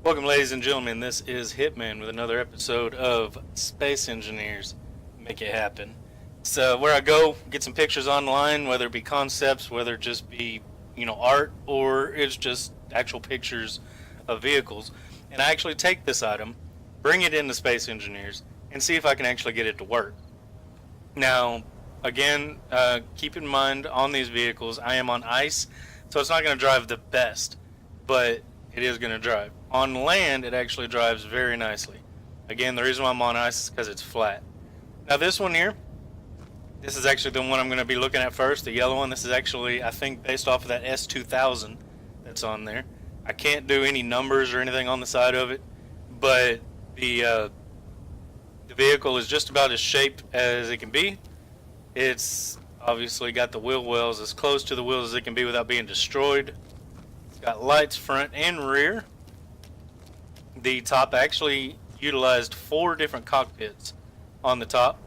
Welcome, ladies and gentlemen. This is Hitman with another episode of Space Engineers Make It Happen. So, where I go, get some pictures online, whether it be concepts, whether it just be, art, or it's just actual pictures of vehicles. And I actually take this item, bring it into Space Engineers, and see if I can actually get it to work. Now, again, keep in mind on these vehicles, I am on ice, so it's not going to drive the best, but it is going to drive. On land, it actually drives very nicely. Again, the reason why I'm on ice is because it's flat. Now, this one here, this is actually the one I'm going to be looking at first, the yellow one. This is actually, I think, based off of that S2000 that's on there. I can't do any numbers or anything on the side of it, but the vehicle is just about as shaped as it can be. It's obviously got the wheel wells as close to the wheels as it can be without being destroyed. It's got lights front and rear. The top actually utilized 4 different cockpits on the top,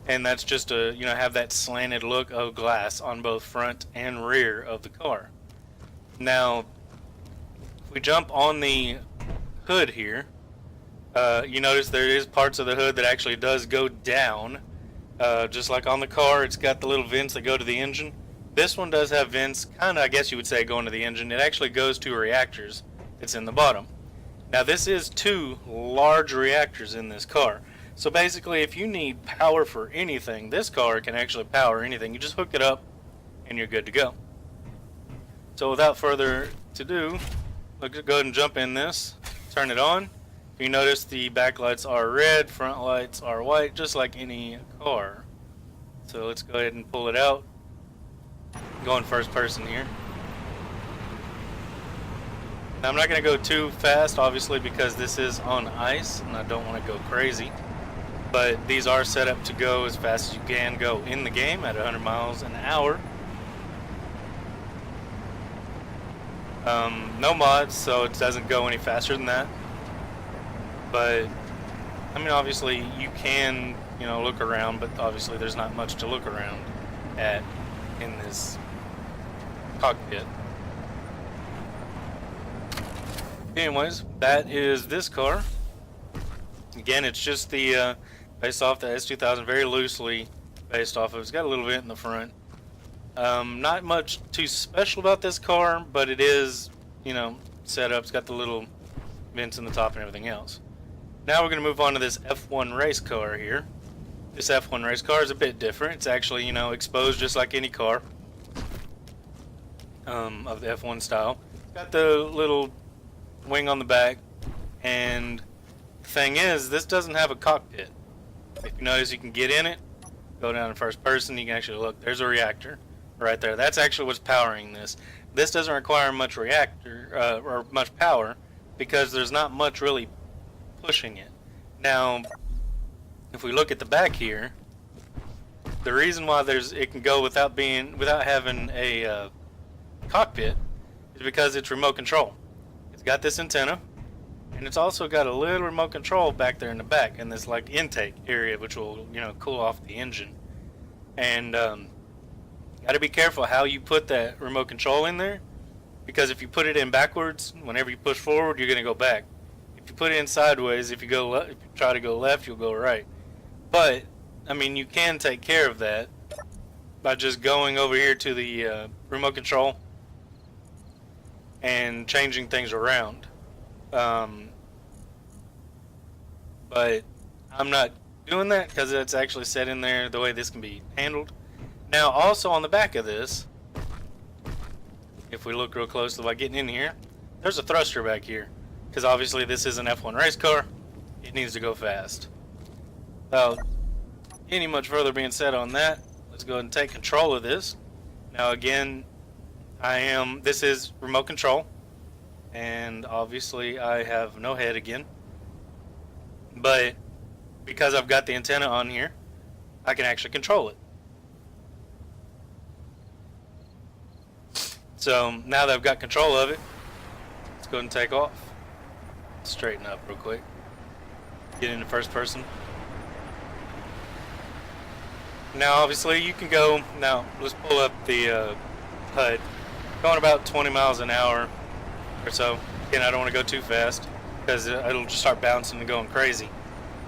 and that's just to have that slanted look of glass on both front and rear of the car. Now, if we jump on the hood here, you notice there is parts of the hood that actually does go down. Just like on the car, it's got the little vents that go to the engine. This one does have vents, kind of, I guess you would say, going to the engine. It actually goes to reactors. It's in the bottom. Now, this is 2 large reactors in this car. So basically, if you need power for anything, this car can actually power anything. You just hook it up, and you're good to go. So without further ado, let's go ahead and jump in this. Turn it on. You notice the back lights are red, front lights are white, just like any car. So let's go ahead and pull it out. Going first person here. Now, I'm not going to go too fast, obviously, because this is on ice, and I don't want to go crazy. But these are set up to go as fast as you can go in the game at 100 miles an hour. No mods, so it doesn't go any faster than that. But, I mean, obviously, you can, look around, but obviously there's not much to look around at in this cockpit. Anyways, that is this car. Again, it's just the, based off the S2000, very loosely based off of. It's got a little vent in the front. Not much too special about this car, but it is, set up. It's got the little vents in the top and everything else. Now we're going to move on to this F1 race car here. This F1 race car is a bit different. It's actually, exposed just like any car of the F1 style. It's got the little wing on the back, and the thing is, this doesn't have a cockpit. If you notice, you can get in it, go down in first person, you can actually look. There's a reactor right there. That's actually what's powering this. This doesn't require much reactor or much power because there's not much really pushing it. Now, if we look at the back here, the reason why it can go without having a cockpit is because it's remote control. It's got this antenna, and it's also got a little remote control back there in the back in this like intake area, which will cool off the engine. And got to be careful how you put that remote control in there, because if you put it in backwards, whenever you push forward, you're going to go back. If you put it in sideways, if you try to go left, you'll go right. But I mean, you can take care of that by just going over here to the remote control and changing things around. But I'm not doing that because it's actually set in there the way this can be handled. Now, also on the back of this, if we look real closely by getting in here, there's a thruster back here. Because obviously this is an F1 race car, it needs to go fast. Without any much further being said on that, let's go ahead and take control of this. Now again, this is remote control, and obviously I have no head again. But because I've got the antenna on here, I can actually control it. So now that I've got control of it, let's go ahead and take off. Straighten up real quick. Get into first person. Now obviously you can go, now let's pull up the HUD. Going about 20 miles an hour or so. Again, I don't want to go too fast. because it'll just start bouncing and going crazy.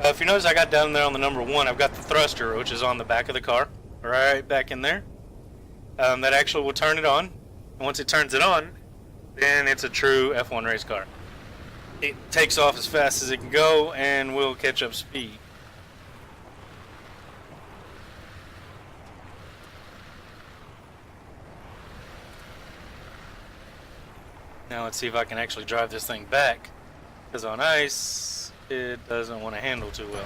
If you notice, I got down there on the number 1, I've got the thruster, which is on the back of the car, right back in there. That actually will turn it on. And once it turns it on, then it's a true F1 race car. It takes off as fast as it can go and will catch up speed. Now let's see if I can actually drive this thing back, because on ice it doesn't want to handle too well.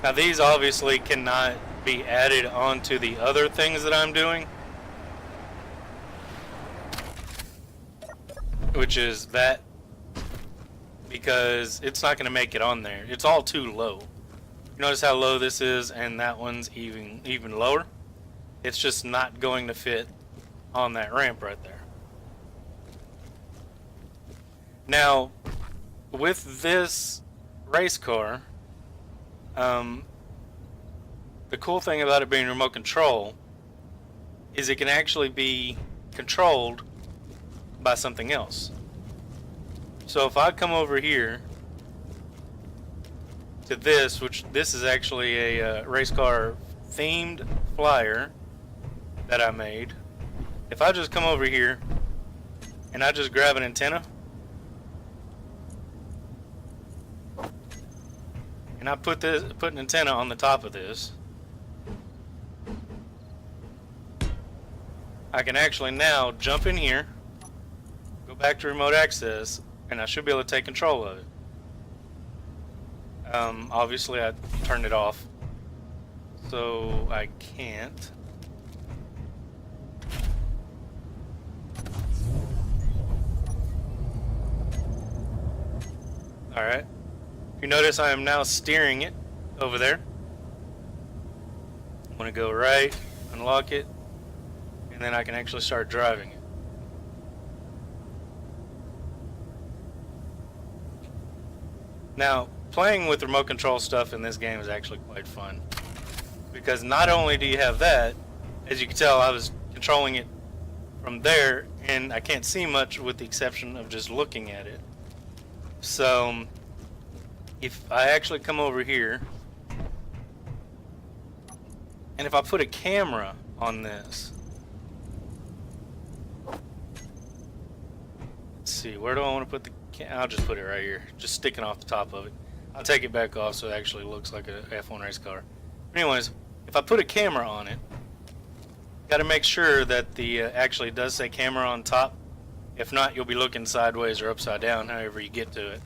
Now these obviously cannot be added onto the other things that I'm doing, which is that, because it's not going to make it on there. It's all too low. You notice how low this is, and that one's even lower? It's just not going to fit on that ramp right there. Now, with this race car, the cool thing about it being remote control is it can actually be controlled by something else. So if I come over here to this, which this is actually a race car themed flyer that I made. If I just come over here and I just grab an antenna and I put an antenna on the top of this, I can actually now jump in here, go back to remote access, and I should be able to take control of it. Obviously I turned it off, so I can't. Alright. If you notice, I am now steering it over there. I'm going to go right, unlock it, and then I can actually start driving it. Now, playing with remote control stuff in this game is actually quite fun, because not only do you have that, as you can tell, I was controlling it from there, and I can't see much with the exception of just looking at it. So, if I actually come over here, and if I put a camera on this, let's see, where do I want to put the I'll just put it right here, just sticking off the top of it. I'll take it back off so it actually looks like a F1 race car. But anyways, if I put a camera on it, got to make sure that the actually does say camera on top. If not, you'll be looking sideways or upside down, however you get to it.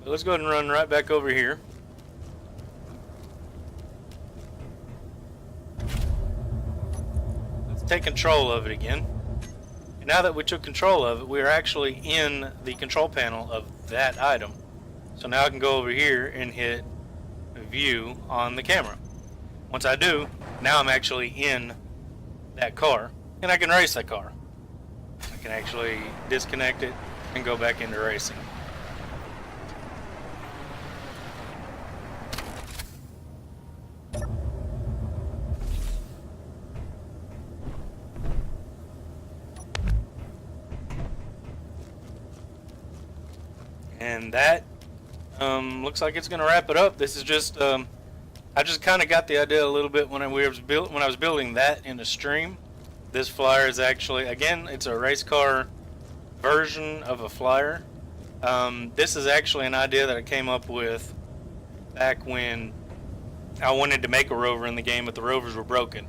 But let's go ahead and run right back over here. Let's take control of it again. Now that we took control of it, we are actually in the control panel of that item. So now I can go over here and hit view on the camera. Once I do, now I'm actually in that car, and I can race that car. I can actually disconnect it and go back into racing. And that looks like it's going to wrap it up. This is just I just kind of got the idea a little bit when I was building that in a stream. This flyer is actually, again, it's a race car version of a flyer. This is actually an idea that I came up with back when I wanted to make a rover in the game, but the rovers were broken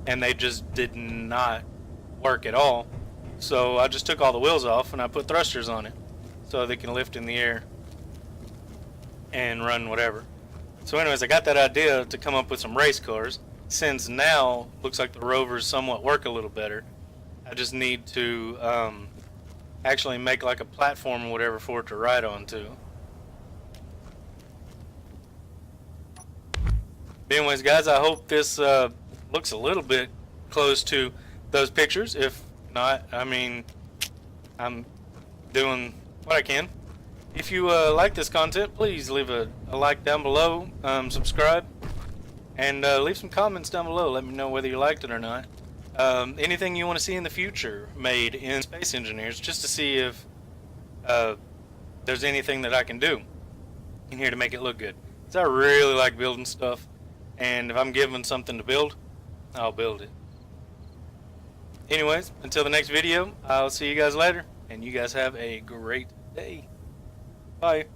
and they just did not work at all. So I just took all the wheels off and I put thrusters on it, so they can lift in the air and run whatever. So anyways, I got that idea to come up with some race cars. Since now looks like the rovers somewhat work a little better, I just need to actually make like a platform or whatever for it to ride onto. But anyways, guys, I hope this looks a little bit close to those pictures. If not, I mean, I'm doing what I can. If you like this content, please leave a like down below, subscribe, and leave some comments down below. Let me know whether you liked it or not. Anything you want to see in the future made in Space Engineers, just to see if there's anything that I can do in here to make it look good. Because I really like building stuff, and if I'm given something to build, I'll build it. Anyways, until the next video, I'll see you guys later, and you guys have a great day. Bye.